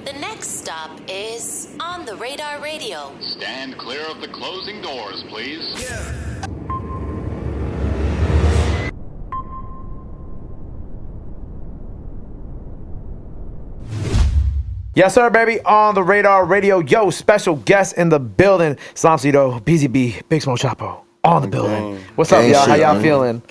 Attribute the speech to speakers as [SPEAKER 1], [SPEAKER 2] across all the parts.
[SPEAKER 1] The next stop is On the Radar Radio.
[SPEAKER 2] Stand clear of the closing doors, please.
[SPEAKER 3] Yes, sir, baby. On the Radar Radio. Yo, special guest in the building. Slimesito, BeezyB, BigSmokeChapo. On the building. What's up, y'all? How y'all feeling?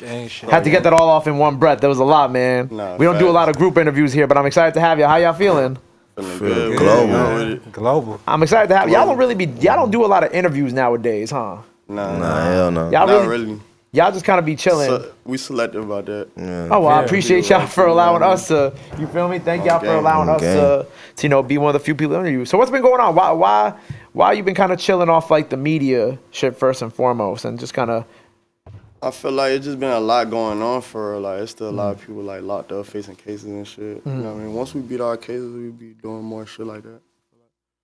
[SPEAKER 3] Had to get that all off in one breath. There was a lot, man. We don't do a lot of group interviews here, but I'm excited to have y'all. How y'all feeling?
[SPEAKER 4] Feeling global.
[SPEAKER 3] I'm excited to have y'all. Y'all don't do a lot of interviews nowadays, huh?
[SPEAKER 4] Nah, hell no.
[SPEAKER 3] Y'all
[SPEAKER 4] Not really.
[SPEAKER 3] Y'all just kind of be chilling.
[SPEAKER 4] So, we selective about that.
[SPEAKER 3] Yeah. Oh, well, I appreciate y'all for allowing us to, you feel me? Thank y'all for allowing us to, you know, be one of the few people interviewed. So what's been going on? Why you been kind of chilling off like the media shit first and foremost and just kind of?
[SPEAKER 4] I feel like it's just been a lot going on for like it's still a lot of people like locked up facing cases and shit. You know what I mean? Once we beat our cases, we be doing more shit like that.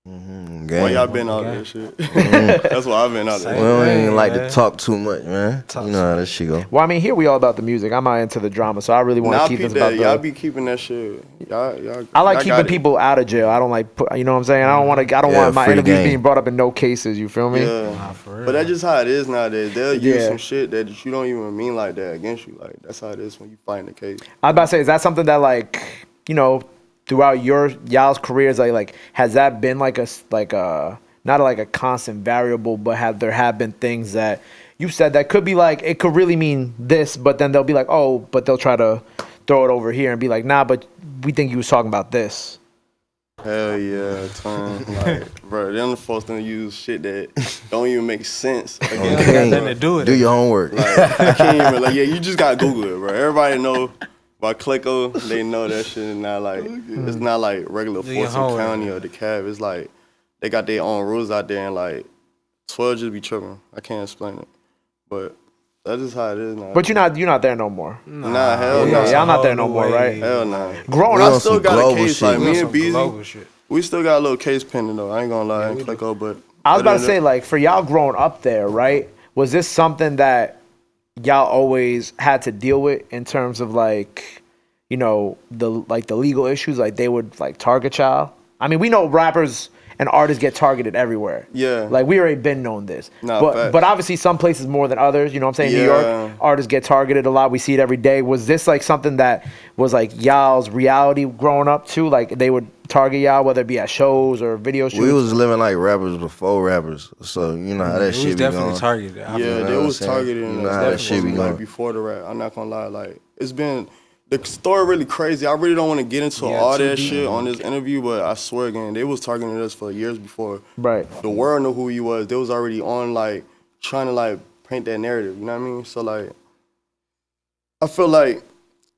[SPEAKER 4] Why y'all been out there shit? That's why I've been out there.
[SPEAKER 5] We don't even like to talk too much, man. You know how that shit go.
[SPEAKER 3] Well, I mean, here we all about the music. I'm not into the drama, so I really want to keep this about
[SPEAKER 4] y'all be keeping that shit.
[SPEAKER 3] I like keeping people out of jail. I don't like, you know what I'm saying? I don't want my interviews being brought up in no cases. You feel me?
[SPEAKER 4] Yeah. But that's just how it is nowadays. They'll use some shit that you don't even mean like that against you. Like that's how it is when you fight the case.
[SPEAKER 3] I was about to say, is that something that like, you know, throughout y'all's careers, like has that been like a not like a constant variable, but there have been things that you said that could be like it could really mean this, but then they'll be like, oh, but they'll try to throw it over here and be like, nah, but we think you was talking about this.
[SPEAKER 4] Hell yeah, ton. Like, bro, they're the folks gonna use shit that don't even make sense.
[SPEAKER 5] Do your homework.
[SPEAKER 4] Like, I can't even you just gotta Google it, bro. Everybody know. By Clicko, they know that shit is not like it's not like regular Fulton County or DeKalb. It's like they got their own rules out there, and like 12 just be tripping. I can't explain it, but that's just how it is now.
[SPEAKER 3] But you're not there no more.
[SPEAKER 4] Nah, hell no.
[SPEAKER 3] Y'all not there no more, right?
[SPEAKER 4] Hell no.
[SPEAKER 3] Growing up,
[SPEAKER 4] I still got a case like me and BeezyB. We still got a little case pending though. I ain't gonna lie, Clicko, but
[SPEAKER 3] I was about to say like for y'all growing up there, right? Was this something that y'all always had to deal with in terms of like, you know, the legal issues, like they would like target y'all? I mean, we know rappers and artists get targeted everywhere. Yeah. Like we already been known this. But obviously some places more than others, you know what I'm saying? New York, artists get targeted a lot. We see it every day. Was this like something that was like y'all's reality growing up too? Like they would target y'all, whether it be at shows or video shoots?
[SPEAKER 5] We was living like rappers before rappers, so you know how that shit be going.
[SPEAKER 4] Definitely targeted. Yeah, they was targeted. You know how that shit be going. Like before the rap, I'm not gonna lie. Like it's been the story really crazy. I really don't want to get into all that shit on this interview, but I swear again, they was targeting us for years before.
[SPEAKER 3] Right.
[SPEAKER 4] The world knew who he was. They was already on like trying to like paint that narrative. You know what I mean? So like, I feel like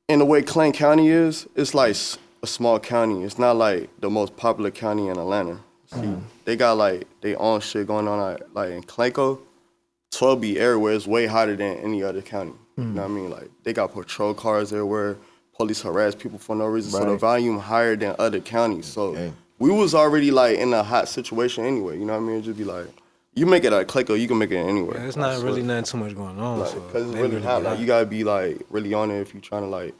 [SPEAKER 4] in the way Clayton County is, it's like a small county. It's not like the most popular county in Atlanta. See, they got like their own shit going on. Like in Clayco, 12 be everywhere. It's way hotter than any other county. You know what I mean? Like they got patrol cars everywhere. Police harass people for no reason. So the volume higher than other counties. So we was already like in a hot situation anyway. You know what I mean? It'd just be like, you make it at Clayco, you can make it anywhere.
[SPEAKER 6] Yeah, it's not really nothing too much going on.
[SPEAKER 4] Like, Cause it's really hot. Like you gotta be like really on it if you trying to like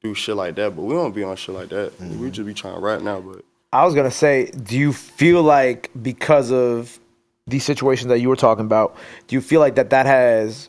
[SPEAKER 4] do shit like that. But we don't be on shit like that. We just be trying to rap now. But
[SPEAKER 3] I was gonna say, do you feel like because of these situations that you were talking about, do you feel like that has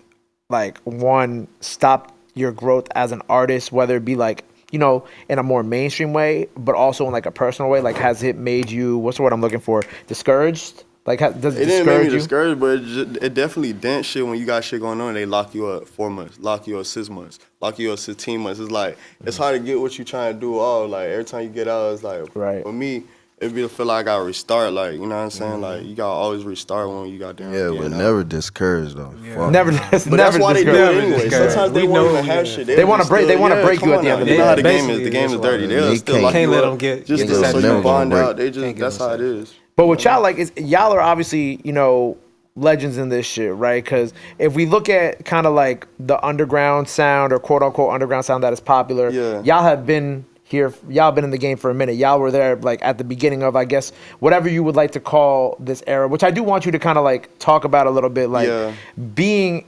[SPEAKER 3] like one stopped your growth as an artist, whether it be like, you know, in a more mainstream way, but also in like a personal way? Like has it made you, what's the word I'm looking for, discouraged? Like does it
[SPEAKER 4] didn't make me
[SPEAKER 3] you?
[SPEAKER 4] discouraged, but it definitely dent shit when you got shit going on. They lock you up 4 months, lock you up 6 months, lock you up 16 months. It's like it's hard to get what you trying to do all. Like every time you get out, it's like for me, it be feel like I gotta restart. Like, you know what I'm saying? Like you gotta always restart when you got down.
[SPEAKER 5] Yeah, but never discouraged though.
[SPEAKER 3] Yeah. Never.
[SPEAKER 4] But that's why they do it anyway. Sometimes they won't even have shit.
[SPEAKER 3] They want to break. They want to break you at the end of the day.
[SPEAKER 4] You know how the game is. The game is dirty. They'll still lock you up. Just so you bond out. They just that's how it is.
[SPEAKER 3] But with y'all, like, y'all are obviously, you know, legends in this shit, right? Because if we look at kind of like the underground sound or quote unquote underground sound that is popular, y'all have been here, y'all been in the game for a minute. Y'all were there like at the beginning of, I guess, whatever you would like to call this era, which I do want you to kind of like talk about a little bit, like being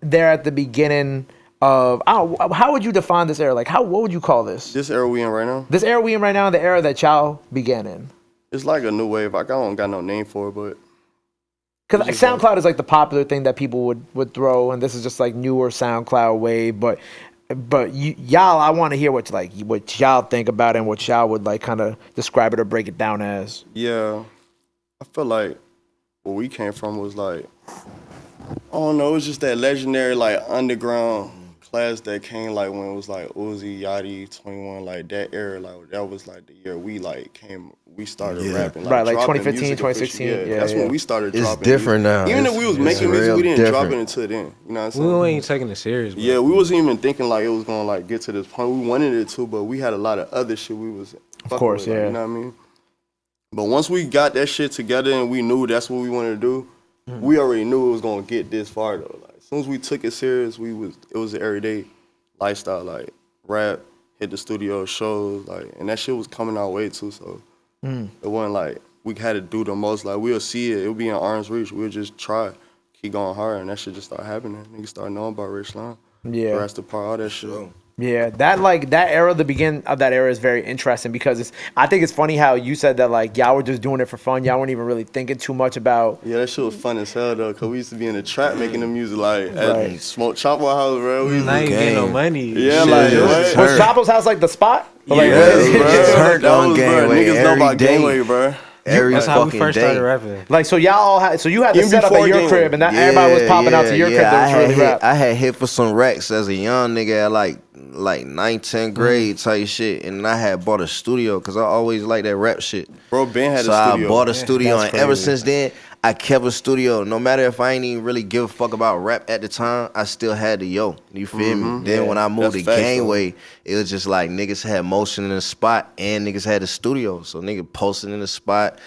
[SPEAKER 3] there at the beginning of, how would you define this era? Like what would you call this?
[SPEAKER 4] This era we in right now?
[SPEAKER 3] This era we in right now, the era that y'all began in.
[SPEAKER 4] It's like a new wave. Like, I don't got no name for it, but
[SPEAKER 3] Because SoundCloud is like the popular thing that people would throw, and this is just like newer SoundCloud wave. But y'all, I want to hear what y'all think about it and what y'all would like kind of describe it or break it down as.
[SPEAKER 4] yeah, I feel like where we came from was like, I don't know, it was just that legendary like underground class that came like when it was like Uzi, Yachty, 21, like that era, like that was like the year we like came, we started rapping.
[SPEAKER 3] Right, like
[SPEAKER 4] dropping
[SPEAKER 3] 2015,
[SPEAKER 4] music
[SPEAKER 3] 2016.
[SPEAKER 4] officially.
[SPEAKER 3] Yeah,
[SPEAKER 4] that's
[SPEAKER 3] yeah.
[SPEAKER 4] when we started
[SPEAKER 5] It's
[SPEAKER 4] dropping
[SPEAKER 5] different
[SPEAKER 4] music.
[SPEAKER 5] now.
[SPEAKER 4] Even if we was making music,
[SPEAKER 5] real
[SPEAKER 4] we didn't drop it
[SPEAKER 5] different.
[SPEAKER 4] until then. You know what I'm saying?
[SPEAKER 6] We ain't taking it serious, bro.
[SPEAKER 4] Yeah, we wasn't even thinking like it was gonna like get to this point. We wanted it to, but we had a lot of other shit we was fucking
[SPEAKER 3] course,
[SPEAKER 4] with, like,
[SPEAKER 3] yeah.
[SPEAKER 4] you know what I mean? But once we got that shit together and we knew that's what we wanted to do, we already knew it was gonna get this far though. Like as soon as we took it serious, it was an everyday lifestyle, like rap, hit the studio, shows, like, and that shit was coming our way too. So it wasn't like we had to do the most. Like we'll see it, it'll be in arm's reach. We'll just try, keep going hard, and that shit just start happening. Niggas start knowing about Rich Lime,
[SPEAKER 3] Yeah.
[SPEAKER 4] Rasta Part, all that shit.
[SPEAKER 3] Yeah, that era, the beginning of that era is very interesting because I think it's funny how you said that like y'all were just doing it for fun. Y'all weren't even really thinking too much about.
[SPEAKER 4] Yeah, that shit was fun as hell though, cause we used to be in the trap making the music like
[SPEAKER 3] Right.
[SPEAKER 4] at SmokeChapo house, bro. We used
[SPEAKER 6] Now
[SPEAKER 4] to,
[SPEAKER 6] you getting no money.
[SPEAKER 4] yeah,
[SPEAKER 5] Shit,
[SPEAKER 4] like
[SPEAKER 5] it was
[SPEAKER 4] what?
[SPEAKER 3] Was Chapo's house like the spot? Or, like,
[SPEAKER 4] Yeah,
[SPEAKER 3] what is it?
[SPEAKER 4] bro.
[SPEAKER 5] It's turned
[SPEAKER 4] That
[SPEAKER 5] on
[SPEAKER 4] was, bro,
[SPEAKER 5] Gangway
[SPEAKER 4] niggas know
[SPEAKER 5] every
[SPEAKER 4] about
[SPEAKER 5] day.
[SPEAKER 4] Gangway, bro.
[SPEAKER 5] Every
[SPEAKER 6] That's how we
[SPEAKER 5] fucking
[SPEAKER 6] first
[SPEAKER 5] day.
[SPEAKER 6] started rapping.
[SPEAKER 3] Like so y'all had you had the
[SPEAKER 4] Even
[SPEAKER 3] setup at
[SPEAKER 4] before
[SPEAKER 3] your
[SPEAKER 4] Gangway.
[SPEAKER 3] crib and that everybody was popping out to your crib that was really rap.
[SPEAKER 5] I had hit for some racks as a young nigga at like 9th, 10th grade type shit, and I had bought a studio because I always liked that rap shit.
[SPEAKER 4] Bro, Ben had
[SPEAKER 5] So
[SPEAKER 4] a studio.
[SPEAKER 5] I bought a studio,
[SPEAKER 3] That's
[SPEAKER 5] and ever
[SPEAKER 3] crazy.
[SPEAKER 5] since then, I kept a studio. No matter if I ain't even really give a fuck about rap at the time, I still had the yo. You feel me? Then when I moved
[SPEAKER 4] That's
[SPEAKER 5] to
[SPEAKER 4] facts,
[SPEAKER 5] Gangway, it was just like niggas had motion in the spot and niggas had the studio. So nigga posting in the spot,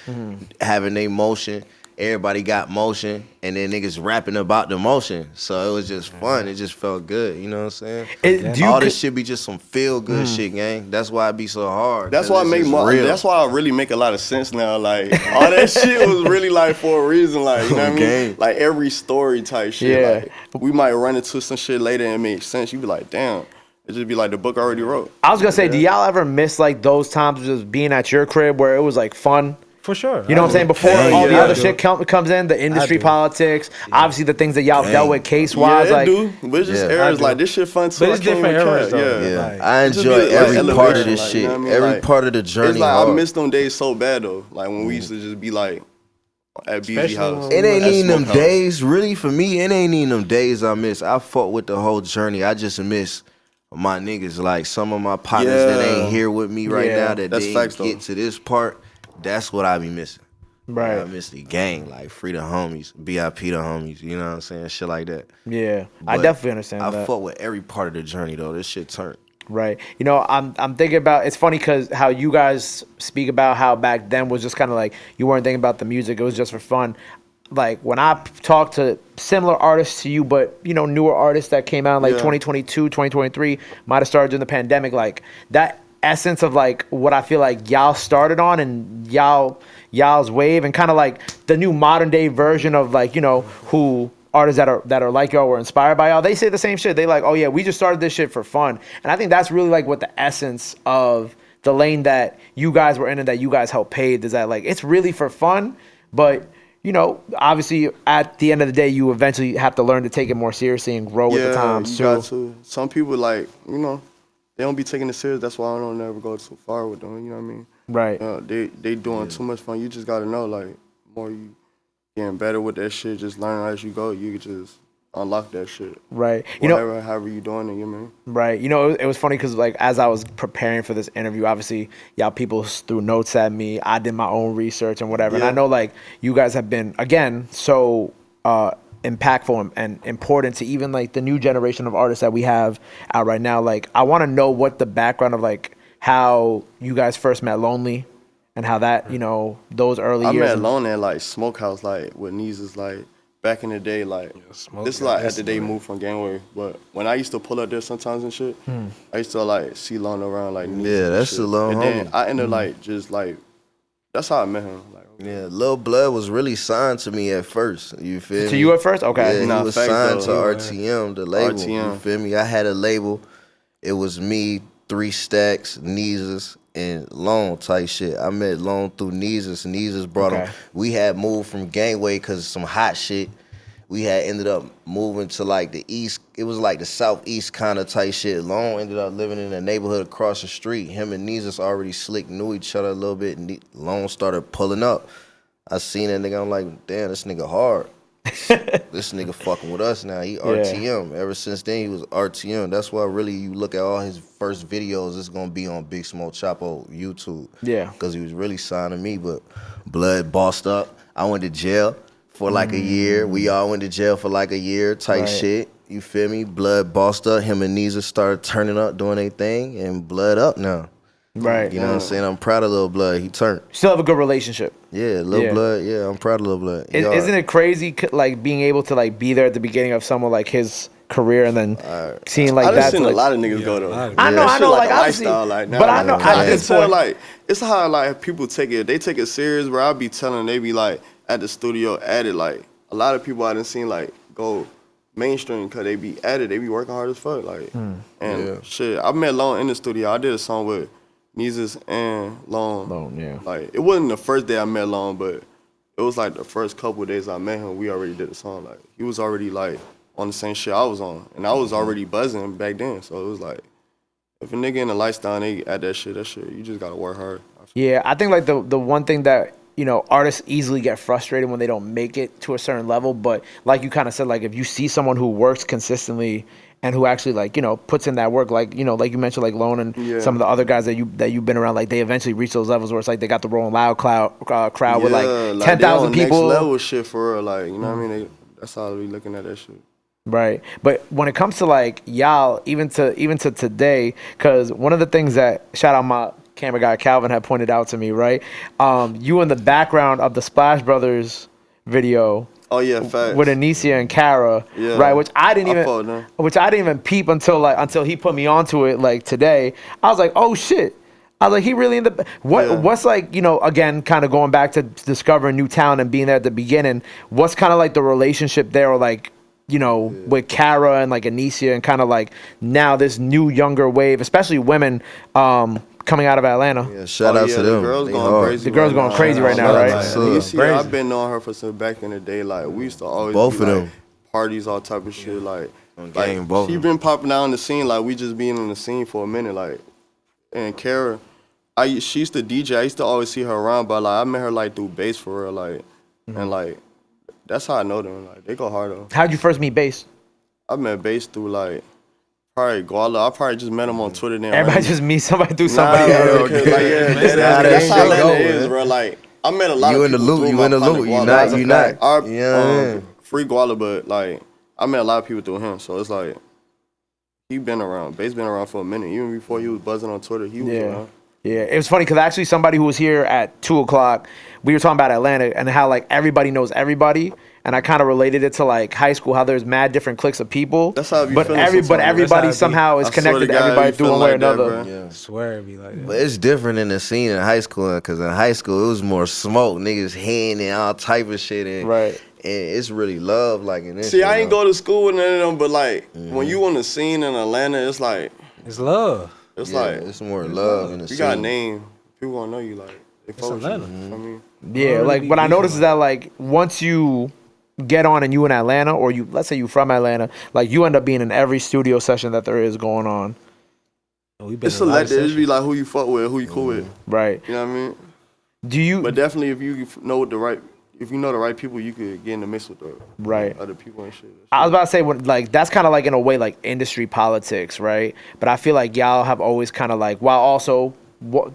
[SPEAKER 5] having their motion. Everybody got motion, and then niggas rapping about the motion. So it was just fun. It just felt good. You know what I'm saying?
[SPEAKER 3] Do you
[SPEAKER 5] All
[SPEAKER 3] co-
[SPEAKER 5] this shit be just some feel good shit, gang. That's why it be so hard.
[SPEAKER 4] That's
[SPEAKER 5] 'cause
[SPEAKER 4] why I
[SPEAKER 5] it's
[SPEAKER 4] make
[SPEAKER 5] just
[SPEAKER 4] more.
[SPEAKER 5] real.
[SPEAKER 4] That's why I really make a lot of sense now. Like all that shit was really like for a reason. Like you know what I mean?
[SPEAKER 5] Okay.
[SPEAKER 4] Like every story type shit.
[SPEAKER 3] Yeah.
[SPEAKER 4] Like we might run into some shit later and it makes sense. You be like, damn. It just be like the book I already wrote.
[SPEAKER 3] I was gonna say, do y'all ever miss like those times of just being at your crib where it was like fun?
[SPEAKER 6] For sure.
[SPEAKER 3] You know what I'm saying? Before
[SPEAKER 5] Gang,
[SPEAKER 3] all the
[SPEAKER 5] yeah,
[SPEAKER 3] other
[SPEAKER 6] I do.
[SPEAKER 3] shit comes in, the industry
[SPEAKER 6] do.
[SPEAKER 3] politics, obviously the things that y'all
[SPEAKER 5] Gang.
[SPEAKER 3] dealt with case
[SPEAKER 4] Yeah,
[SPEAKER 3] wise,
[SPEAKER 4] it
[SPEAKER 3] like
[SPEAKER 4] do. But it's just
[SPEAKER 5] Yeah.
[SPEAKER 4] eras
[SPEAKER 6] I do.
[SPEAKER 4] like this shit fun too.
[SPEAKER 6] But it's
[SPEAKER 4] I can't
[SPEAKER 6] different
[SPEAKER 4] even
[SPEAKER 6] eras,
[SPEAKER 4] cap.
[SPEAKER 6] though.
[SPEAKER 4] Yeah.
[SPEAKER 5] Yeah,
[SPEAKER 6] Like,
[SPEAKER 5] I
[SPEAKER 4] It just
[SPEAKER 5] enjoy
[SPEAKER 4] be like
[SPEAKER 5] every
[SPEAKER 4] elevation,
[SPEAKER 5] part of this
[SPEAKER 4] like,
[SPEAKER 5] shit.
[SPEAKER 4] you know what I mean?
[SPEAKER 5] Every
[SPEAKER 4] Like,
[SPEAKER 5] part of the journey.
[SPEAKER 4] It's like I
[SPEAKER 5] hard.
[SPEAKER 4] miss them days so bad though. Like when we used to just be like at BeezyB
[SPEAKER 6] Especially
[SPEAKER 4] house.
[SPEAKER 6] when
[SPEAKER 5] It ain't
[SPEAKER 4] at
[SPEAKER 5] even them
[SPEAKER 4] Smokehouse.
[SPEAKER 5] days, really, for me. It ain't even them days I miss. I fought with the whole journey. I just miss my niggas, like some of my partners that
[SPEAKER 4] Yeah.
[SPEAKER 5] ain't here with me right
[SPEAKER 3] Yeah.
[SPEAKER 5] now that
[SPEAKER 4] That's
[SPEAKER 5] they
[SPEAKER 4] facts,
[SPEAKER 5] get
[SPEAKER 4] though.
[SPEAKER 5] to this part. That's what I be missing.
[SPEAKER 3] right?
[SPEAKER 5] I miss the gang, like free the homies, BIP the homies. You know what I'm saying? Shit like that.
[SPEAKER 3] Yeah, I
[SPEAKER 5] But
[SPEAKER 3] definitely understand
[SPEAKER 5] I
[SPEAKER 3] that.
[SPEAKER 5] fought with every part of the journey though. This shit turned.
[SPEAKER 3] Right. You know, I'm thinking about, it's funny because how you guys speak about how back then was just kind of like you weren't thinking about the music, it was just for fun. Like when I talk to similar artists to you, but you know, newer artists that came out in like
[SPEAKER 4] Yeah.
[SPEAKER 3] 2022, 2023, might have started during the pandemic, like that essence of like what I feel like y'all started on and y'all's wave and kind of like the new modern day version of like, you know, who artists that are like y'all were inspired by y'all, they say the same shit. They like, oh yeah, we just started this shit for fun. And I think that's really like what the essence of the lane that you guys were in and that you guys helped pave is that like it's really for fun, but you know, obviously at the end of the day you eventually have to learn to take it more seriously and grow with the times
[SPEAKER 4] you
[SPEAKER 3] too.
[SPEAKER 4] got to. Some people like, you know, they don't be taking it serious. That's why I don't ever go too far with them. You know what I mean?
[SPEAKER 3] Right.
[SPEAKER 4] They doing too much fun. You just gotta know, like, more you getting better with that shit. Just learn as you go. You can just unlock that shit.
[SPEAKER 3] Right. You know,
[SPEAKER 4] Whatever, however you doing it, you know what I mean?
[SPEAKER 3] right. You know, it was funny because like as I was preparing for this interview, obviously y'all people threw notes at me. I did my own research and whatever. And I
[SPEAKER 4] Yeah.
[SPEAKER 3] know like you guys have been again so impactful and important to even like the new generation of artists that we have out right now. Like I want to know what the background of like how you guys first met Lonely and how that, you know, those early
[SPEAKER 4] I
[SPEAKER 3] years.
[SPEAKER 4] met Lone at like Smokehouse, like with Neezus, like back in the day, like
[SPEAKER 6] Smoke
[SPEAKER 4] this is
[SPEAKER 6] got
[SPEAKER 4] like
[SPEAKER 6] that
[SPEAKER 4] after they moved from Gangway. But when I used to pull up there sometimes and shit, I used to like see Lone around like Neezus
[SPEAKER 5] Yeah,
[SPEAKER 4] and
[SPEAKER 5] that's
[SPEAKER 4] shit.
[SPEAKER 5] the Lone
[SPEAKER 4] And then
[SPEAKER 5] homie.
[SPEAKER 4] I ended like just like that's how I met him. Like
[SPEAKER 5] Yeah, Lil Blood was really signed to me at first. You feel me?
[SPEAKER 3] To you at first? Okay.
[SPEAKER 5] Yeah,
[SPEAKER 4] Nah,
[SPEAKER 5] he was
[SPEAKER 4] facts,
[SPEAKER 5] signed to
[SPEAKER 4] though.
[SPEAKER 5] RTM, the label.
[SPEAKER 4] RTM.
[SPEAKER 5] You feel me? I had a label. It was me, 3 Stacks, Neezus, and Lone type shit. I met Lone through Neezus. Neezus brought him. We had moved from Gangway because of some hot shit. We had ended up moving to like the east. It was like the southeast kind of type shit. Lone ended up living in a neighborhood across the street. Him and Neezus already slick knew each other a little bit. And Lone started pulling up. I seen that nigga. I'm like, damn, this nigga hard. This nigga fucking with us now. He RTM. Ever since then, he was RTM. That's why really you look at all his first videos, it's gonna be on BigSmokeChapo YouTube. Yeah. Because he was really signing me, but blood bossed up. I went to jail for like a year. We all went to jail for like a year type shit. You feel me? Blood bossed up. Him and Neezus started turning up, doing their thing, and blood up now.
[SPEAKER 3] Right.
[SPEAKER 5] You know what I'm saying? I'm proud of Lil Blood. He turned.
[SPEAKER 3] Still have a good relationship.
[SPEAKER 5] Yeah, Lil Blood. Yeah, I'm proud of Lil Blood.
[SPEAKER 3] Isn't it crazy, like, being able to, like, be there at the beginning of someone like his career and then seeing, like, that?
[SPEAKER 4] I've seen a lot of niggas go, though.
[SPEAKER 3] I know, like, obviously.
[SPEAKER 4] Like, now,
[SPEAKER 3] but I know,
[SPEAKER 4] I can tell, like, it's how, like, people take it. They take it serious, bro. I'll be telling, they be, like, at the studio, at it, like, a lot of people I done seen, like, go mainstream because they be at it. They be working hard as fuck, like. And shit, I met Lone in the studio. I did a song with Neezus and Lone. Like, it wasn't the first day I met Lone, but it was like the first couple of days I met him, we already did a song. Like, he was already like on the same shit I was on, and I was already buzzing back then. So it was like, if a nigga in the lifestyle they at that shit, you just gotta work hard.
[SPEAKER 3] Yeah, I think like the one thing that, you know, artists easily get frustrated when they don't make it to a certain level. But like you kind of said, like, if you see someone who works consistently and who actually, like, you know, puts in that work, like, you know, like you mentioned, like Lone and some of the other guys that you've been around, like, they eventually reach those levels where it's like they got the Rolling Loud crowd with like 10,000 people.
[SPEAKER 4] Next level shit for real, like, you know what I mean? That's how we looking at that shit.
[SPEAKER 3] Right. But when it comes to like y'all, even to today, because one of the things that, shout out my camera guy Calvin had pointed out to me, right? You in the background of the Splash Brothers video.
[SPEAKER 4] Oh yeah, facts.
[SPEAKER 3] With Anicia and Kara, right? Which I didn't even peep until he put me onto it like today. I was like, oh shit. I was like, he really in the what's like, you know, again, kind of going back to discovering new talent and being there at the beginning. What's kind of like the relationship there, or like, you know, with Kara and like Anicia and kind of like now this new younger wave, especially women, coming out of Atlanta.
[SPEAKER 5] Yeah, shout out to them.
[SPEAKER 3] The girls going crazy right now, right?
[SPEAKER 4] I've been knowing her for some back in the day. Like, we used to always
[SPEAKER 5] both
[SPEAKER 4] be,
[SPEAKER 5] of
[SPEAKER 4] like,
[SPEAKER 5] them
[SPEAKER 4] parties, all type of shit. Like
[SPEAKER 5] both
[SPEAKER 4] she been popping out on the scene. Like, we just being on the scene for a minute. Like, and Kara, she used to DJ. I used to always see her around, but like I met her like through bass for real. Like, and like that's how I know them. Like, they go hard though.
[SPEAKER 3] How'd you first meet bass?
[SPEAKER 4] I met bass through like. Probably Guala. I probably just met him on Twitter. Now.
[SPEAKER 3] Everybody just meet somebody through somebody.
[SPEAKER 4] That's how Atlanta is, bro. Like, I met a lot of people. You in the loop. You not. Free Guala, but like, I met a lot of people through him. So it's like, he been around. Bass been around for a minute. Even before he was buzzing on Twitter, he was around.
[SPEAKER 3] Yeah, it was funny because actually somebody who was here at 2:00, we were talking about Atlanta and how like everybody knows everybody, and I kind of related it to like high school, how there's mad different cliques of people.
[SPEAKER 4] That's how
[SPEAKER 3] but everybody somehow is connected to everybody through one way or another.
[SPEAKER 6] Yeah, I swear it'd be like that.
[SPEAKER 5] But it's different in the scene in high school, because in high school it was more smoke, niggas hand and all type of shit, and and it's really love like in this.
[SPEAKER 4] See, I ain't go to school with none of them, but like when you on the scene in Atlanta, it's like
[SPEAKER 6] it's love.
[SPEAKER 4] It's like
[SPEAKER 5] it's more love in the scene.
[SPEAKER 4] You got a name, people gonna know you. Like, they
[SPEAKER 6] it's Atlanta.
[SPEAKER 4] You. I mean,
[SPEAKER 3] yeah, like what I noticed is that like once you get on and you in Atlanta, or you, let's say you from Atlanta, like you end up being in every studio session that there is going on.
[SPEAKER 4] It's selected. It'd be like who you fuck with, who you cool with.
[SPEAKER 3] Right.
[SPEAKER 4] You know what I mean?
[SPEAKER 3] Do you?
[SPEAKER 4] But definitely, if you know the right people, you could get in the mix with the other people and shit.
[SPEAKER 3] I was about to say, like that's kind of like in a way like industry politics, right? But I feel like y'all have always kind of like, while also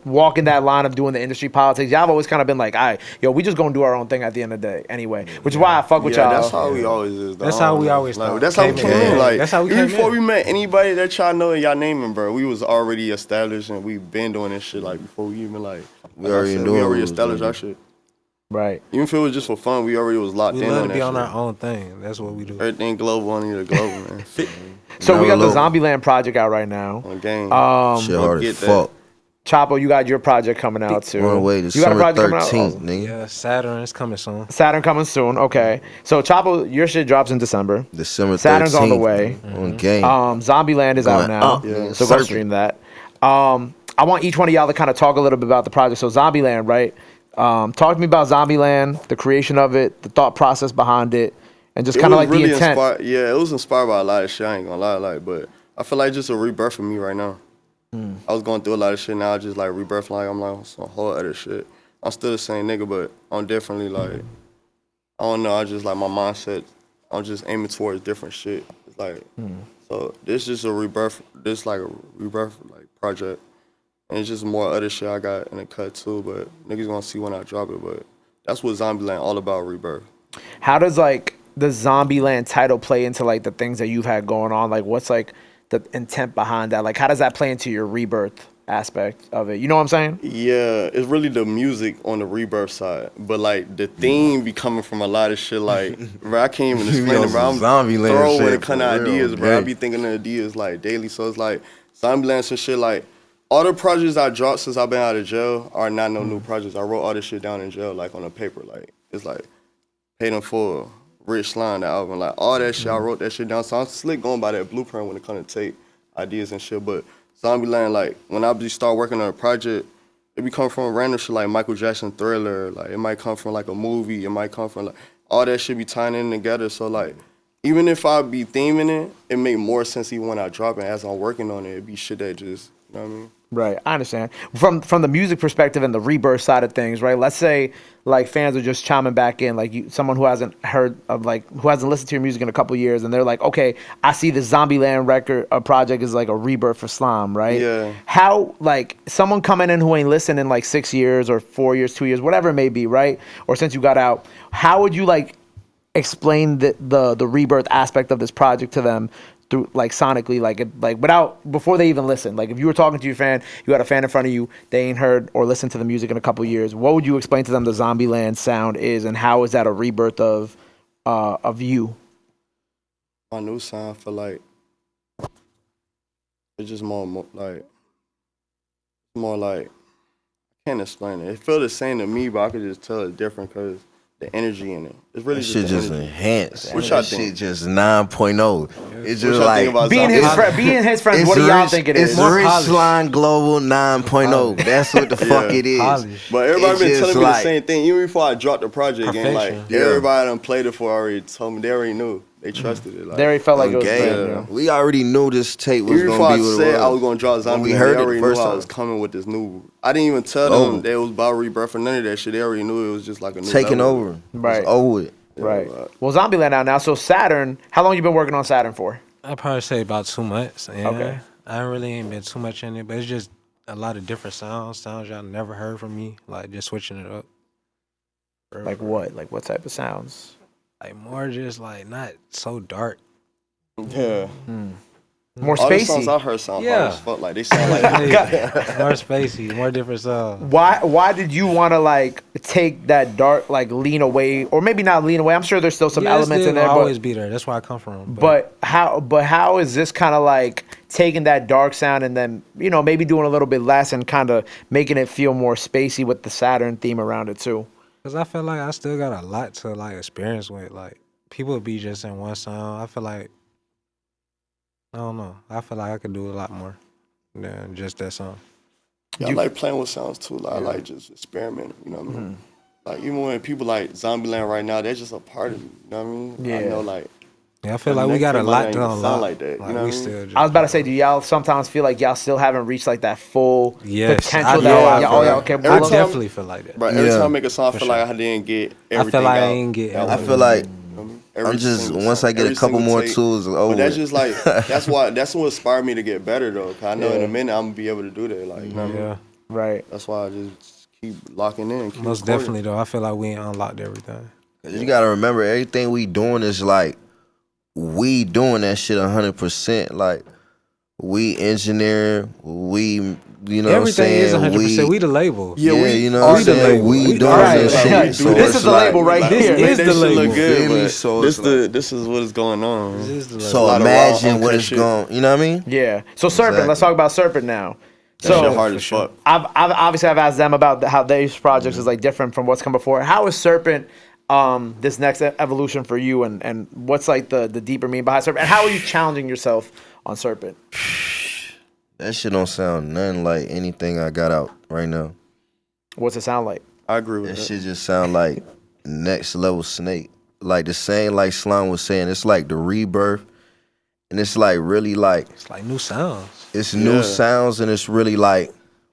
[SPEAKER 3] walking that line of doing the industry politics, y'all have always kind of been like, all right, yo, we just gonna do our own thing at the end of the day anyway. Which is why I fuck with y'all.
[SPEAKER 4] That's how we always is.
[SPEAKER 6] That's how we always
[SPEAKER 4] like, that's how we came in. Like,
[SPEAKER 6] that's how we
[SPEAKER 4] even
[SPEAKER 6] came
[SPEAKER 4] before
[SPEAKER 6] in.
[SPEAKER 4] we met anybody that y'all know and y'all naming, bro, we was already established and we been doing this shit like before we even like
[SPEAKER 5] we already
[SPEAKER 4] established our shit.
[SPEAKER 3] Right.
[SPEAKER 4] Even if it was just for fun, we already was locked in on that shit.
[SPEAKER 6] We love to be on our own thing. That's what we do.
[SPEAKER 4] Everything global, I need a global, man.
[SPEAKER 3] So we got the Zombieland project out right now.
[SPEAKER 4] On game.
[SPEAKER 5] Shit hard as fuck.
[SPEAKER 3] Chapo, you got your project coming out too.
[SPEAKER 5] On the way,
[SPEAKER 3] you got a project 13th,
[SPEAKER 5] coming out? Nigga.
[SPEAKER 6] Yeah, Saturn is coming soon.
[SPEAKER 3] Saturn coming soon. Okay. So Chapo, your shit drops in December.
[SPEAKER 5] December 13th.
[SPEAKER 3] Saturn's on the way.
[SPEAKER 5] On game.
[SPEAKER 3] Zombieland is out now. So go stream that. I want each one of y'all to kind of talk a little bit about the project. So Zombieland, right? Talk to me about Zombieland, the creation of it, the thought process behind it, and just kind of like
[SPEAKER 4] really
[SPEAKER 3] the intent.
[SPEAKER 4] Yeah, it was inspired by a lot of shit. I ain't gonna lie, but I feel like just a rebirth for me right now. I was going through a lot of shit. Now I just like rebirth. Like I'm like some whole other shit. I'm still the same nigga, but I'm definitely like I don't know. I just like my mindset. I'm just aiming towards different shit. It's like so. This just a rebirth. This like a rebirth like project, and it's just more other shit I got in the cut too. But niggas gonna see when I drop it. But that's what Zombieland all about, rebirth.
[SPEAKER 3] How does like the Zombieland title play into like the things that you've had going on? Like what's like the intent behind that? Like how does that play into your rebirth aspect of it? You know what I'm saying?
[SPEAKER 4] Yeah, it's really the music on the rebirth side, but like the theme be coming from a lot of shit. Like, bro, I can't even explain it, bro. I'm
[SPEAKER 5] Zombieland
[SPEAKER 4] throwing
[SPEAKER 5] shit
[SPEAKER 4] a kind of
[SPEAKER 5] for real,
[SPEAKER 4] ideas, bro. I
[SPEAKER 5] okay.
[SPEAKER 4] be thinking of ideas like daily, so it's like Zombieland some shit. Like all the projects I dropped since I've been out of jail are not no new projects. I wrote all this shit down in jail, like on a paper. Like it's like Paid in Full, Rich Slime, the album, like all that shit. I wrote that shit down, so I'm slick going by that blueprint when it comes to tape ideas and shit. But Zombieland, like when I just start working on a project, it be coming from random shit like Michael Jackson Thriller. Like it might come from like a movie. It might come from like all that shit be tying in together. So like even if I be theming it, it make more sense even when I drop it. As I'm working on it, it be shit that just, you know what I mean?
[SPEAKER 3] Right, I understand. From the music perspective and the rebirth side of things, right? Let's say like fans are just chiming back in, like someone who hasn't heard of like who hasn't listened to your music in a couple of years, and they're like, okay, I see the Zombieland record, a project is like a rebirth for Slime, right?
[SPEAKER 4] Yeah.
[SPEAKER 3] How like someone coming in who ain't listened in like 6 years or 4 years, 2 years, whatever it may be, right? Or since you got out, how would you like explain the rebirth aspect of this project to them? Through like sonically, like without before they even listen. Like if you were talking to your fan, you had a fan in front of you, they ain't heard or listened to the music in a couple of years. What would you explain to them the Zombieland sound is, and how is that a rebirth of you?
[SPEAKER 4] My new sound for like it's just more like I can't explain it. It feel the same to me, but I could just tell it's different because the energy in it. It's really
[SPEAKER 5] That shit just
[SPEAKER 4] energy.
[SPEAKER 5] enhanced.
[SPEAKER 4] What y'all
[SPEAKER 5] That
[SPEAKER 4] think?
[SPEAKER 5] shit just 9.0. It's just
[SPEAKER 4] y'all
[SPEAKER 5] like
[SPEAKER 4] think about
[SPEAKER 3] Being his friends,
[SPEAKER 5] it's
[SPEAKER 3] what do y'all
[SPEAKER 5] Rich-
[SPEAKER 3] think it
[SPEAKER 5] It's
[SPEAKER 3] is?
[SPEAKER 6] More
[SPEAKER 5] Rich
[SPEAKER 6] polished.
[SPEAKER 5] Slime Global 9.0. That's what the fuck it is.
[SPEAKER 6] Polished.
[SPEAKER 4] But everybody
[SPEAKER 5] It's
[SPEAKER 4] been
[SPEAKER 5] just
[SPEAKER 4] telling me the
[SPEAKER 5] like-
[SPEAKER 4] same thing. Even before I dropped the project, and like
[SPEAKER 6] Perfection.
[SPEAKER 5] Yeah.
[SPEAKER 4] everybody done played it for already told me they already knew. They trusted it. Like,
[SPEAKER 3] They already felt like it was
[SPEAKER 5] Okay,
[SPEAKER 3] brand new.
[SPEAKER 5] we already knew this tape was
[SPEAKER 4] even
[SPEAKER 5] gonna
[SPEAKER 4] before
[SPEAKER 5] be
[SPEAKER 4] I
[SPEAKER 5] what
[SPEAKER 4] said
[SPEAKER 5] it was.
[SPEAKER 4] I was gonna drop
[SPEAKER 5] When
[SPEAKER 4] Zombie,
[SPEAKER 5] we
[SPEAKER 4] they
[SPEAKER 5] heard it
[SPEAKER 4] already
[SPEAKER 5] the first
[SPEAKER 4] knew I
[SPEAKER 5] time.
[SPEAKER 4] was coming with this new. I didn't even tell
[SPEAKER 5] Over.
[SPEAKER 4] them that it was about rebirth or none of that shit. They already knew it was just like a new
[SPEAKER 5] Taking
[SPEAKER 4] level.
[SPEAKER 5] over.
[SPEAKER 3] Right.
[SPEAKER 5] It's over with.
[SPEAKER 3] Right.
[SPEAKER 4] right.
[SPEAKER 3] Well, Zombieland out now. So Saturn, how long you been working on Saturn for?
[SPEAKER 6] I'd probably say about 2 months. Yeah.
[SPEAKER 3] Okay.
[SPEAKER 6] I really ain't been too much in it, but it's just a lot of different sounds y'all never heard from me, like just switching it up.
[SPEAKER 3] Like what? Like what type of sounds?
[SPEAKER 6] Like more just like not so dark.
[SPEAKER 4] Yeah.
[SPEAKER 3] More
[SPEAKER 4] All the songs I
[SPEAKER 3] spacey.
[SPEAKER 4] heard sound
[SPEAKER 6] Yeah.
[SPEAKER 4] hard as fuck. Like they sound like
[SPEAKER 6] More spacey, more different sounds.
[SPEAKER 3] Why did you want to like take that dark, like lean away, or maybe not lean away? I'm sure there's still some
[SPEAKER 6] Yeah, it's
[SPEAKER 3] elements
[SPEAKER 6] still
[SPEAKER 3] in there,
[SPEAKER 6] gonna always
[SPEAKER 3] but
[SPEAKER 6] be there. That's where I come from.
[SPEAKER 3] but how is this kind of like taking that dark sound and then maybe doing a little bit less and kind of making it feel more spacey with the Saturn theme around it too?
[SPEAKER 6] Because I feel like I still got a lot to like experience with. Like people be just in one sound. I feel like I don't know. I feel like I could do a lot more than just that song.
[SPEAKER 4] I like playing with sounds too. Like, I like just experimenting. You know what I mean? Like even when people like Zombieland right now, they're just a part of me. You know what I mean? I
[SPEAKER 3] Yeah.
[SPEAKER 4] know like.
[SPEAKER 6] Yeah, I feel
[SPEAKER 4] The
[SPEAKER 6] like we
[SPEAKER 4] next
[SPEAKER 6] got a
[SPEAKER 4] thing might
[SPEAKER 6] lot
[SPEAKER 4] not
[SPEAKER 6] to
[SPEAKER 4] even
[SPEAKER 6] unlock.
[SPEAKER 4] sound like that, you know
[SPEAKER 6] we
[SPEAKER 4] what I mean?
[SPEAKER 6] still just
[SPEAKER 3] I was about to say, do y'all sometimes feel like y'all still haven't reached like that full
[SPEAKER 6] Yes,
[SPEAKER 3] potential
[SPEAKER 6] I
[SPEAKER 3] that
[SPEAKER 6] know I
[SPEAKER 3] y'all,
[SPEAKER 6] feel
[SPEAKER 3] yeah,
[SPEAKER 6] that.
[SPEAKER 3] okay,
[SPEAKER 4] Every
[SPEAKER 6] I
[SPEAKER 4] time-
[SPEAKER 6] definitely feel like that.
[SPEAKER 4] But every
[SPEAKER 5] Yeah.
[SPEAKER 4] time I make a song, I
[SPEAKER 6] For
[SPEAKER 4] feel
[SPEAKER 6] sure.
[SPEAKER 4] like I didn't get
[SPEAKER 6] I
[SPEAKER 4] everything
[SPEAKER 6] feel like I
[SPEAKER 4] out.
[SPEAKER 6] ain't get
[SPEAKER 4] that
[SPEAKER 5] I
[SPEAKER 6] everything.
[SPEAKER 5] feel like
[SPEAKER 4] Every
[SPEAKER 5] I'm just
[SPEAKER 4] single
[SPEAKER 5] once
[SPEAKER 4] song,
[SPEAKER 5] I get a
[SPEAKER 4] every
[SPEAKER 5] couple
[SPEAKER 4] single
[SPEAKER 5] more
[SPEAKER 4] take.
[SPEAKER 5] tools, it's over.
[SPEAKER 4] But that's
[SPEAKER 5] with.
[SPEAKER 4] just like that's what inspired me to get better though. 'Cause I know in a minute I'm gonna be able to do that. Like you know what I mean?
[SPEAKER 6] Yeah,
[SPEAKER 3] right?
[SPEAKER 4] That's why I just keep locking in. Keep
[SPEAKER 6] most
[SPEAKER 4] recording.
[SPEAKER 6] definitely though. I feel like we ain't unlocked everything.
[SPEAKER 5] You gotta remember, everything we doing is like we doing that shit 100%. Like we engineer, we you know
[SPEAKER 6] Everything is
[SPEAKER 5] what I'm
[SPEAKER 6] 100%.
[SPEAKER 5] saying.
[SPEAKER 6] We the label.
[SPEAKER 5] Yeah,
[SPEAKER 4] we
[SPEAKER 5] you know
[SPEAKER 4] are
[SPEAKER 5] what I'm
[SPEAKER 4] the
[SPEAKER 5] saying.
[SPEAKER 6] label.
[SPEAKER 5] We
[SPEAKER 6] We
[SPEAKER 5] doing
[SPEAKER 3] are
[SPEAKER 5] this
[SPEAKER 3] the
[SPEAKER 5] shit.
[SPEAKER 3] label.
[SPEAKER 5] So
[SPEAKER 3] This
[SPEAKER 5] it's
[SPEAKER 3] is the
[SPEAKER 5] like-
[SPEAKER 3] label right
[SPEAKER 4] Like,
[SPEAKER 3] here.
[SPEAKER 4] we made
[SPEAKER 6] This
[SPEAKER 4] that
[SPEAKER 6] is the
[SPEAKER 4] shit look
[SPEAKER 6] label.
[SPEAKER 4] good,
[SPEAKER 5] Feel me?
[SPEAKER 4] but
[SPEAKER 5] So
[SPEAKER 4] this
[SPEAKER 5] it's
[SPEAKER 4] this is what is going on.
[SPEAKER 6] This is the label.
[SPEAKER 5] So
[SPEAKER 4] lot of raw,
[SPEAKER 5] imagine what
[SPEAKER 4] uncut
[SPEAKER 5] it's
[SPEAKER 4] shit.
[SPEAKER 5] going. You know what I mean?
[SPEAKER 3] Yeah. So Serpent,
[SPEAKER 5] Exactly.
[SPEAKER 3] let's talk about Serpent now.
[SPEAKER 4] That shit
[SPEAKER 3] So
[SPEAKER 4] hard as fuck.
[SPEAKER 3] I've obviously asked them about how these projects is like different from what's come before. How is Serpent this next evolution for you, and what's like the deeper meaning behind Serpent, and how are you challenging yourself on Serpent?
[SPEAKER 5] That shit don't sound nothing like anything I got out right now.
[SPEAKER 3] What's it sound like?
[SPEAKER 4] I agree with
[SPEAKER 5] That
[SPEAKER 4] that.
[SPEAKER 5] shit just sound like next level Snake. Like the same, like Slime was saying, it's like the rebirth. And it's like really like,
[SPEAKER 6] It's like new sounds.
[SPEAKER 5] it's new sounds, and it's really like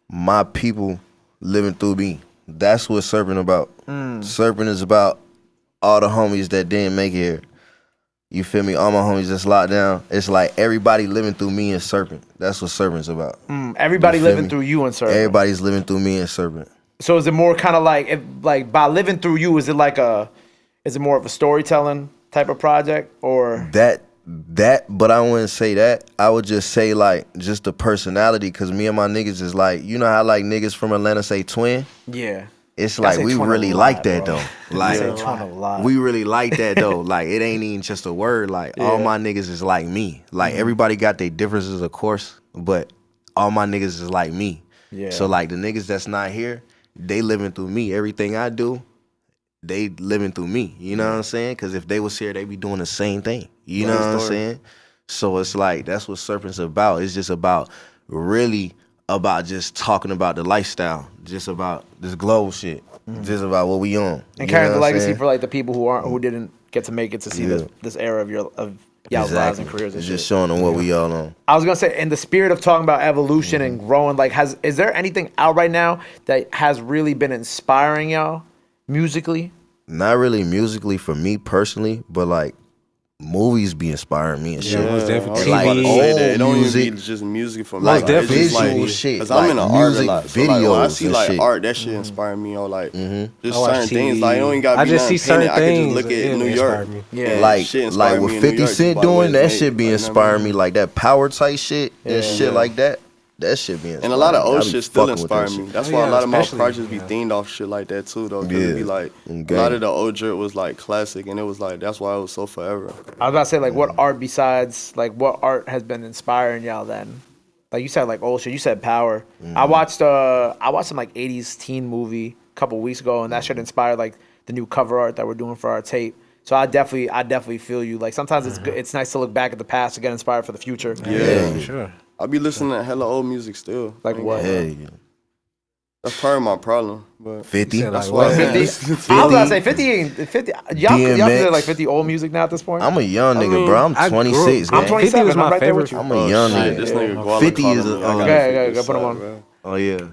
[SPEAKER 5] my people living through me. That's what Serpent about. Serpent is about all the homies that didn't make it here. You feel me? All my homies that's locked down. It's like everybody living through me and Serpent. That's what Serpent's about.
[SPEAKER 3] Everybody
[SPEAKER 5] You feel
[SPEAKER 3] living
[SPEAKER 5] me?
[SPEAKER 3] through you and Serpent.
[SPEAKER 5] Everybody's living through me and Serpent.
[SPEAKER 3] So is it more kind of like, like by living through you, is it more of a storytelling type of project, or
[SPEAKER 5] But I wouldn't say that. I would just say like just the personality, because me and my niggas is like, you know how like niggas from Atlanta say twin?
[SPEAKER 3] yeah?
[SPEAKER 5] It's
[SPEAKER 3] I
[SPEAKER 5] like
[SPEAKER 3] say
[SPEAKER 5] we
[SPEAKER 3] twin a
[SPEAKER 5] really
[SPEAKER 3] lot,
[SPEAKER 5] like that
[SPEAKER 3] bro.
[SPEAKER 5] though. Like
[SPEAKER 3] Say twin a lot.
[SPEAKER 5] we really like that though. Like it ain't even just a word. Like all my niggas is like me. Like everybody got their differences, of course, but all my niggas is like me.
[SPEAKER 3] Yeah.
[SPEAKER 5] So like the niggas that's not here, they living through me. Everything I do, they living through me. You know what I'm saying? Because if they was here, they be doing the same thing. You know what I'm saying? So it's like that's what Serpent's about. It's just about really about just talking about the lifestyle, just about this global shit, just about what we on.
[SPEAKER 3] And
[SPEAKER 5] You
[SPEAKER 3] carrying
[SPEAKER 5] know
[SPEAKER 3] the
[SPEAKER 5] what I'm
[SPEAKER 3] legacy
[SPEAKER 5] saying?
[SPEAKER 3] for like the people who didn't get to make it to see this era of y'all's lives and careers and
[SPEAKER 5] It's
[SPEAKER 3] shit.
[SPEAKER 5] just showing them what we all on.
[SPEAKER 3] I was gonna say, in the spirit of talking about evolution and growing, like, is there anything out right now that has really been inspiring y'all musically?
[SPEAKER 5] Not really musically for me personally, but like movies be inspiring me and shit.
[SPEAKER 6] most definitely.
[SPEAKER 5] And, like
[SPEAKER 6] TV.
[SPEAKER 5] old
[SPEAKER 4] It don't even
[SPEAKER 5] music,
[SPEAKER 4] be just music for me.
[SPEAKER 5] like
[SPEAKER 4] it's just
[SPEAKER 5] visual shit,
[SPEAKER 4] Cause
[SPEAKER 5] like
[SPEAKER 4] I'm in the art a
[SPEAKER 5] music
[SPEAKER 4] lot. So like, when I
[SPEAKER 5] videos
[SPEAKER 4] see
[SPEAKER 5] and
[SPEAKER 4] like
[SPEAKER 5] shit.
[SPEAKER 4] art, that shit inspire me. Or like just
[SPEAKER 6] I watch
[SPEAKER 4] certain things.
[SPEAKER 6] TV.
[SPEAKER 4] Like it don't even gotta
[SPEAKER 6] I
[SPEAKER 4] be
[SPEAKER 6] just
[SPEAKER 4] nothing
[SPEAKER 6] see certain
[SPEAKER 4] painted. I can
[SPEAKER 6] things.
[SPEAKER 4] just look at
[SPEAKER 6] it
[SPEAKER 4] New
[SPEAKER 6] inspire
[SPEAKER 4] York.
[SPEAKER 6] me.
[SPEAKER 3] Yeah.
[SPEAKER 4] And
[SPEAKER 5] like
[SPEAKER 4] shit inspire
[SPEAKER 5] what
[SPEAKER 4] me in
[SPEAKER 5] 50
[SPEAKER 4] New York,
[SPEAKER 5] Cent
[SPEAKER 4] just by the way
[SPEAKER 5] doing,
[SPEAKER 4] it's
[SPEAKER 5] that
[SPEAKER 4] made,
[SPEAKER 5] shit be
[SPEAKER 4] like, you know what I
[SPEAKER 5] inspiring
[SPEAKER 4] mean?
[SPEAKER 5] me, like that power type shit and shit like that. That shit be inspiring
[SPEAKER 4] And a lot of
[SPEAKER 5] me. I
[SPEAKER 4] old
[SPEAKER 5] be
[SPEAKER 4] shit still
[SPEAKER 5] fucking with
[SPEAKER 4] inspire
[SPEAKER 5] that
[SPEAKER 4] me.
[SPEAKER 5] shit.
[SPEAKER 4] That's
[SPEAKER 6] Oh,
[SPEAKER 4] why
[SPEAKER 6] yeah,
[SPEAKER 4] a lot of my
[SPEAKER 6] especially,
[SPEAKER 4] projects be
[SPEAKER 6] yeah.
[SPEAKER 4] themed off shit like that too, though. Cause it be
[SPEAKER 5] Yeah.
[SPEAKER 4] like
[SPEAKER 5] Okay.
[SPEAKER 4] a lot of the old drip was like classic, and it was like that's why it was so forever.
[SPEAKER 3] I was about to say, like, what art besides, like, what art has been inspiring y'all then? Like you said, like old shit. You said Power. I watched some like '80s teen movie a couple weeks ago, and that shit inspired like the new cover art that we're doing for our tape. So I definitely feel you. Like sometimes it's good, it's nice to look back at the past to get inspired for the future.
[SPEAKER 4] Yeah.
[SPEAKER 6] For sure.
[SPEAKER 4] I be listening to hella old music still.
[SPEAKER 3] Like what?
[SPEAKER 5] Yeah, yeah.
[SPEAKER 4] That's part of my problem. But
[SPEAKER 5] 50.
[SPEAKER 6] said,
[SPEAKER 4] that's
[SPEAKER 6] like,
[SPEAKER 4] why
[SPEAKER 6] what?
[SPEAKER 4] I
[SPEAKER 3] 50?
[SPEAKER 4] listen to
[SPEAKER 3] I was about to say 50 ain't 50. Y'all consider like 50 old music now at this point?
[SPEAKER 5] I'm a young nigga,
[SPEAKER 3] mean,
[SPEAKER 5] bro. I'm
[SPEAKER 6] I grew up-
[SPEAKER 5] 26,
[SPEAKER 3] I'm
[SPEAKER 5] man.
[SPEAKER 3] 27.
[SPEAKER 6] 50 was
[SPEAKER 3] I'm
[SPEAKER 6] my
[SPEAKER 3] right there with
[SPEAKER 6] favorite.
[SPEAKER 3] you.
[SPEAKER 5] I'm a young
[SPEAKER 4] shit,
[SPEAKER 5] nigga.
[SPEAKER 4] this nigga Guala
[SPEAKER 5] 50
[SPEAKER 4] calling
[SPEAKER 5] is
[SPEAKER 4] me.
[SPEAKER 5] a-
[SPEAKER 4] I gotta
[SPEAKER 3] Okay,
[SPEAKER 4] figure
[SPEAKER 3] okay,
[SPEAKER 4] this
[SPEAKER 3] put 'em
[SPEAKER 4] out,
[SPEAKER 3] on.
[SPEAKER 4] bro.
[SPEAKER 5] Oh yeah,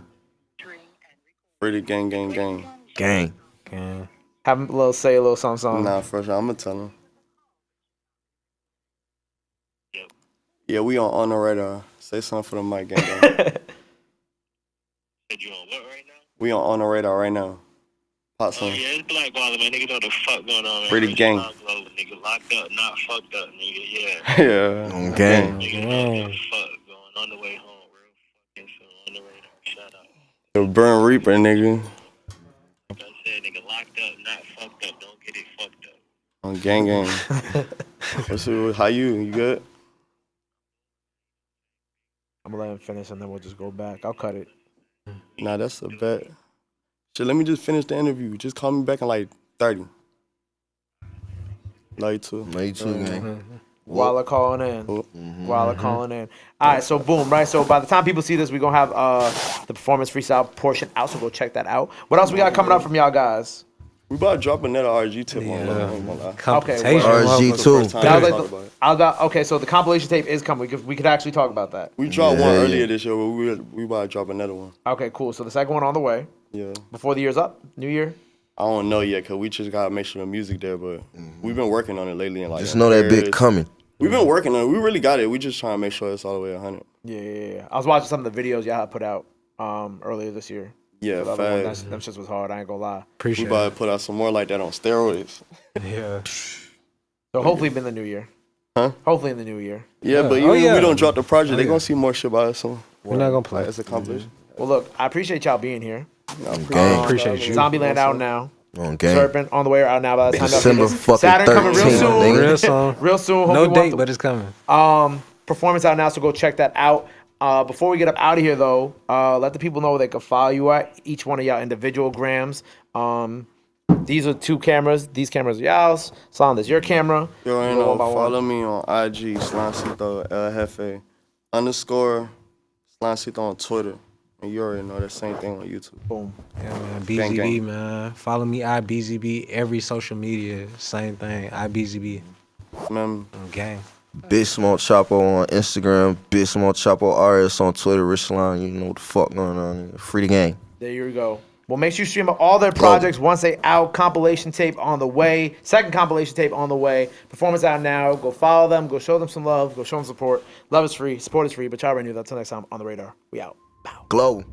[SPEAKER 4] Pretty gang, gang, gang.
[SPEAKER 5] gang.
[SPEAKER 6] Okay.
[SPEAKER 3] Have a little say a little something.
[SPEAKER 4] Nah, for sure. I'ma tell him. Yeah, we on the radar. Say something for the mic, gang, gang.
[SPEAKER 7] You on what right now?
[SPEAKER 4] We on the radar right now. Pop
[SPEAKER 7] Oh
[SPEAKER 4] some.
[SPEAKER 7] yeah, it's Black Baller, man. Nigga know the fuck going on, man.
[SPEAKER 4] Pretty
[SPEAKER 7] Rich
[SPEAKER 4] gang.
[SPEAKER 7] Glow, nigga locked up, not fucked up, nigga. Yeah.
[SPEAKER 4] Yeah.
[SPEAKER 5] Gang.
[SPEAKER 7] Nigga know the fuck going on the way home, real fucking soon. On the radar. Shout out.
[SPEAKER 4] The Burn Reaper, nigga.
[SPEAKER 7] Like I said, nigga locked up, not fucked up. Don't get it fucked up.
[SPEAKER 4] On gang, gang. What's it? How you? You good?
[SPEAKER 3] I'm gonna let him finish and then we'll just go back. I'll cut it.
[SPEAKER 4] Nah, that's a bet. Shit, let me just finish the interview. Just call me back in like 30. Love you too.
[SPEAKER 5] Me too, gang.
[SPEAKER 3] Walla calling in.
[SPEAKER 4] Mm-hmm.
[SPEAKER 3] Walla calling in. All right, so boom, right? So by the time people see this, we're gonna have the performance freestyle portion out. So go check that out. What else we got coming up from y'all guys?
[SPEAKER 4] We about to drop another RG tip on that. I ain't gonna lie.
[SPEAKER 6] Compensation.
[SPEAKER 3] word.
[SPEAKER 5] RG
[SPEAKER 6] motherfucker.
[SPEAKER 5] too.
[SPEAKER 4] First time
[SPEAKER 3] That
[SPEAKER 4] we
[SPEAKER 3] was
[SPEAKER 4] talk
[SPEAKER 3] like
[SPEAKER 4] about it.
[SPEAKER 3] I got okay. So the compilation tape is coming. We could actually talk about that.
[SPEAKER 4] We dropped
[SPEAKER 5] Yeah,
[SPEAKER 4] one
[SPEAKER 5] yeah.
[SPEAKER 4] earlier this year, but we about to drop another one.
[SPEAKER 3] Okay, cool. So the second one on the way
[SPEAKER 4] Yeah.
[SPEAKER 3] before the year's up, New Year.
[SPEAKER 4] I don't know yet, cause we just gotta make sure the music there, but we've been working on it lately. And like,
[SPEAKER 5] Just know that bit coming.
[SPEAKER 4] We've been working on it. We really got it. We just trying to make sure it's all the way 100.
[SPEAKER 3] Yeah. I was watching some of the videos y'all had put out earlier this year.
[SPEAKER 4] Yeah,
[SPEAKER 3] The other one,
[SPEAKER 4] facts.
[SPEAKER 3] them shits was hard. I ain't gonna lie.
[SPEAKER 4] We
[SPEAKER 6] Appreciate
[SPEAKER 4] about
[SPEAKER 6] it.
[SPEAKER 4] to put out some more like that on steroids.
[SPEAKER 6] Yeah.
[SPEAKER 3] So hopefully in the new year.
[SPEAKER 4] Huh?
[SPEAKER 3] Hopefully in the new year.
[SPEAKER 4] Yeah, but
[SPEAKER 6] Oh,
[SPEAKER 4] even if
[SPEAKER 6] yeah.
[SPEAKER 4] we don't drop the project, they
[SPEAKER 6] yeah.
[SPEAKER 4] gonna see more shit about us soon.
[SPEAKER 6] We're not gonna play.
[SPEAKER 4] Like, it's accomplished.
[SPEAKER 3] Well, look, I appreciate y'all being here.
[SPEAKER 5] Gang.
[SPEAKER 6] Appreciate you.
[SPEAKER 3] Zombieland out now.
[SPEAKER 5] On gang.
[SPEAKER 3] Serpent on the way out now. By the time y'all see
[SPEAKER 5] December
[SPEAKER 3] this.
[SPEAKER 5] fucking
[SPEAKER 3] Saturn coming real
[SPEAKER 5] 13th,
[SPEAKER 3] soon.
[SPEAKER 5] nigga.
[SPEAKER 6] Real soon.
[SPEAKER 3] Real soon. Hope
[SPEAKER 6] No
[SPEAKER 3] you want
[SPEAKER 6] date,
[SPEAKER 3] the-
[SPEAKER 6] but it's coming.
[SPEAKER 3] Performance out now, so go check that out. Before we get up out of here, though, let the people know where they can follow you at each one of y'all individual grams. These are 2 cameras. These cameras are y'all's. Slime, that's your camera.
[SPEAKER 4] Yo, ain't
[SPEAKER 3] Go
[SPEAKER 4] no,
[SPEAKER 3] one by one.
[SPEAKER 4] follow me on IG, Slimesito, El Jefe, _ Slimesito on Twitter. And you already know that same thing on YouTube.
[SPEAKER 3] Boom.
[SPEAKER 6] Yeah, man.
[SPEAKER 4] Gang,
[SPEAKER 6] BeezyB,
[SPEAKER 4] gang.
[SPEAKER 6] man. Follow me, BeezyB. Every social media, same thing. BeezyB.
[SPEAKER 4] Man,
[SPEAKER 6] Gang.
[SPEAKER 5] BigSmokeChapo on Instagram, BigSmokeChapo RS on Twitter, Richline. You know what the fuck going on. Free the game.
[SPEAKER 3] There you go. Well, make sure you stream all their projects once they out. Compilation tape on the way. Second compilation tape on the way. Performance out now. Go follow them. Go show them some love. Go show them support. Love is free. Support is free. But y'all already knew that. Until next time on the radar. We out. Bow.
[SPEAKER 5] Glow.